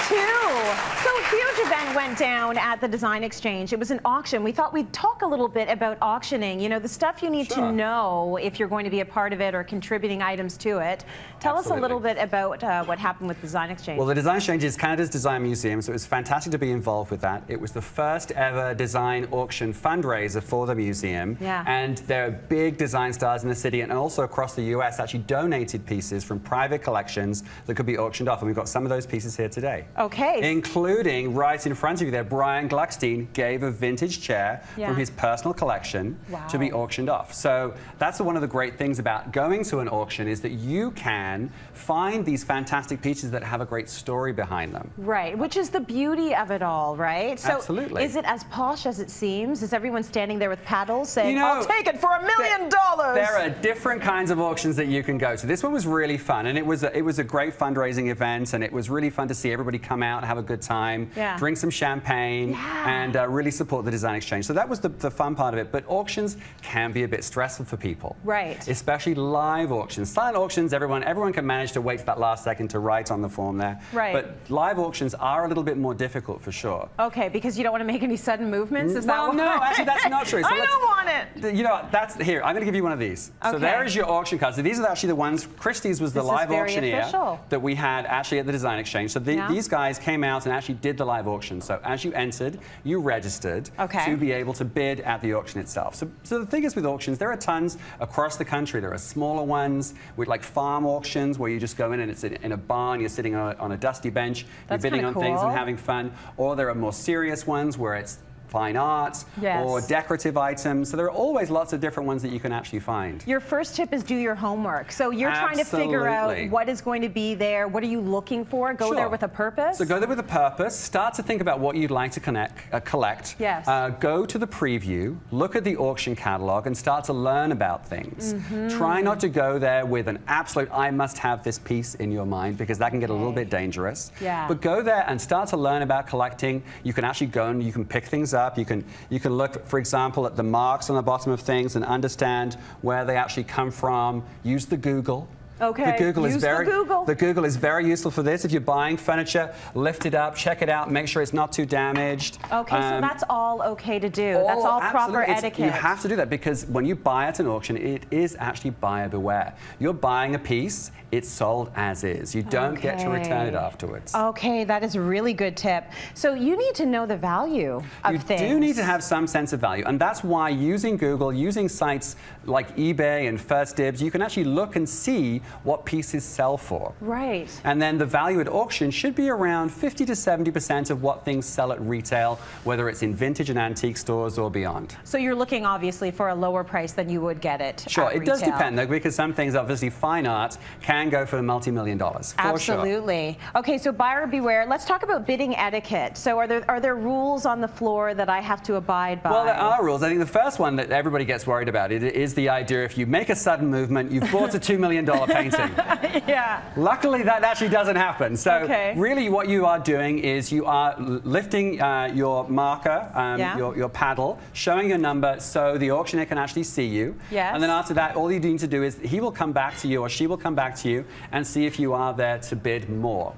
So a huge event went down at the Design Exchange. It was an auction. We thought we'd talk a little bit about auctioning. You know, the stuff you need to know if you're going to be a part of it or contributing items to it. Tell us a little bit about what happened with Design Exchange. Well, the Design Exchange is Canada's design museum, so it was fantastic to be involved with that. It was the first ever design auction fundraiser for the museum. Yeah. And there are big design stars in the city and also across the US actually donated pieces from private collections that could be auctioned off. And we've got some of those pieces here today. Okay. Including right in front of you there, Brian Gluckstein gave a vintage chair from his personal collection to be auctioned off. So that's one of the great things about going to an auction is that you can find these fantastic pieces that have a great story behind them. Right, which is the beauty of it all, right? So absolutely. Is it as posh as it seems? Is everyone standing there with paddles saying, you know, I'll take it for $1 million? There are different kinds of auctions that you can go to. This one was really fun, and it was a great fundraising event, and it was really fun to see everybody come out and have a good time, drink some champagne, and really support the Design Exchange. So that was the fun part of it. But auctions can be a bit stressful for people. Right. Especially live auctions. Silent auctions, everyone can manage to wait to that last second to write on the form there. Right. But live auctions are a little bit more difficult for sure. Okay, because you don't want to make any sudden movements? Is that why? No, actually that's not true. So I don't want it. You know, that's here. I'm going to give you one of these. Okay. So there is your auction card. So these are actually the ones. Christie's was the live auctioneer that we had actually at the Design Exchange. So these guys came out and actually did the live auction. So as you entered, you registered to be able to bid at the auction itself. So the thing is with auctions, there are tons across the country. There are smaller ones with like farm auctions where you just go in and it's in a barn, you're sitting on a dusty bench, you're bidding on things and having fun. Or there are more serious ones where it's fine arts or decorative items. So there are always lots of different ones that you can actually find. Your first tip is do your homework. So you're trying to figure out what is going to be there. What are you looking for? Go there with a purpose? So go there with a purpose. Start to think about what you'd like to collect. Yes. Go to the preview, look at the auction catalog and start to learn about things. Try not to go there with an absolute, I must have this piece in your mind, because that can get a little bit dangerous. But go there and start to learn about collecting. You can actually go and you can pick things up. You can look, for example, at the marks on the bottom of things and understand where they actually come from. Use the Google. Okay, the Google is very useful for this. If you're buying furniture, lift it up, check it out, make sure it's not too damaged. Okay, so that's all okay to do. That's all proper etiquette. You have to do that because when you buy at an auction, it is actually buyer beware. You're buying a piece, it's sold as is. You don't get to return it afterwards. Okay, that is a really good tip. So you need to know the value of things. You do need to have some sense of value, and that's why using Google, using sites like eBay and First Dibs, you can actually look and see what pieces sell for. Right. And then the value at auction should be around 50 to 70% of what things sell at retail, whether it's in vintage and antique stores or beyond. So you're looking obviously for a lower price than you would get it Sure, at it does depend though, because some things, obviously fine art, can go for multi-million dollars. Absolutely. Okay, so buyer beware. Let's talk about bidding etiquette. So are there rules on the floor that I have to abide by? Well, there are rules. I think the first one that everybody gets worried about is the idea if you make a sudden movement, you've bought a $2 million painting. Luckily, that actually doesn't happen. So really what you are doing is you are lifting your marker, your paddle, showing your number so the auctioneer can actually see you. And then after that, all you need to do is he will come back to you or she will come back to you and see if you are there to bid more.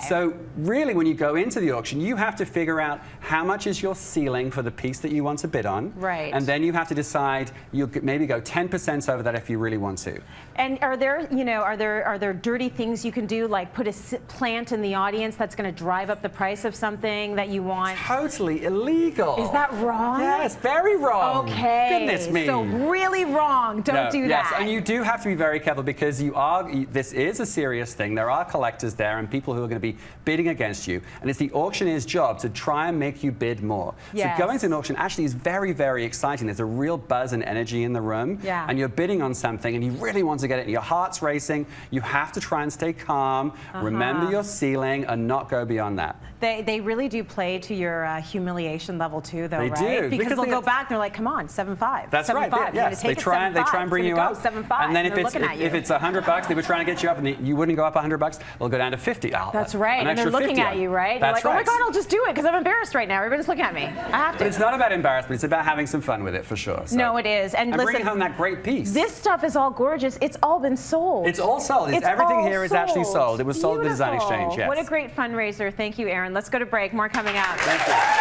So really when you go into the auction, you have to figure out how much is your ceiling for the piece that you want to bid on. And then you have to decide, you'll maybe go 10% over that if you really want to. And are there, you know, are there dirty things you can do, like put a plant in the audience that's going to drive up the price of something that you want? Totally illegal. Is that wrong? Yes, very wrong. Okay. Goodness me. So really wrong. Don't do that. Yes, and you do have to be very careful because this is a serious thing. There are collectors there and people who are going to be bidding against you. And it's the auctioneer's job to try and make you bid more. So going to an auction actually is very, very exciting. There's a real buzz and energy in the room. And you're bidding on something and you really want to get it and your heart's racing. You have to try and stay calm, remember your ceiling, and not go beyond that. They really do play to your humiliation level too, though, they right? do. Because they'll go back and they're like, come on, 7.5. That's right. Yes, they try and bring you up. 7.5. And then if it's $100, they were trying to get you up, and you wouldn't go up $100. They'll go down to 50. That's right. And they're looking at you, right? They're like, oh my God, I'll just do it because I'm embarrassed right now. Everybody's looking at me. I have to. But it's not about embarrassment. It's about having some fun with it, for sure. So. No, it is. And listen, bringing home that great piece. This stuff is all gorgeous. It's all been sold. sold. It's all sold. Everything here is actually sold. It was sold at the Design Exchange, yes. What a great fundraiser. Thank you, Arren. Let's go to break. More coming up. Thank you.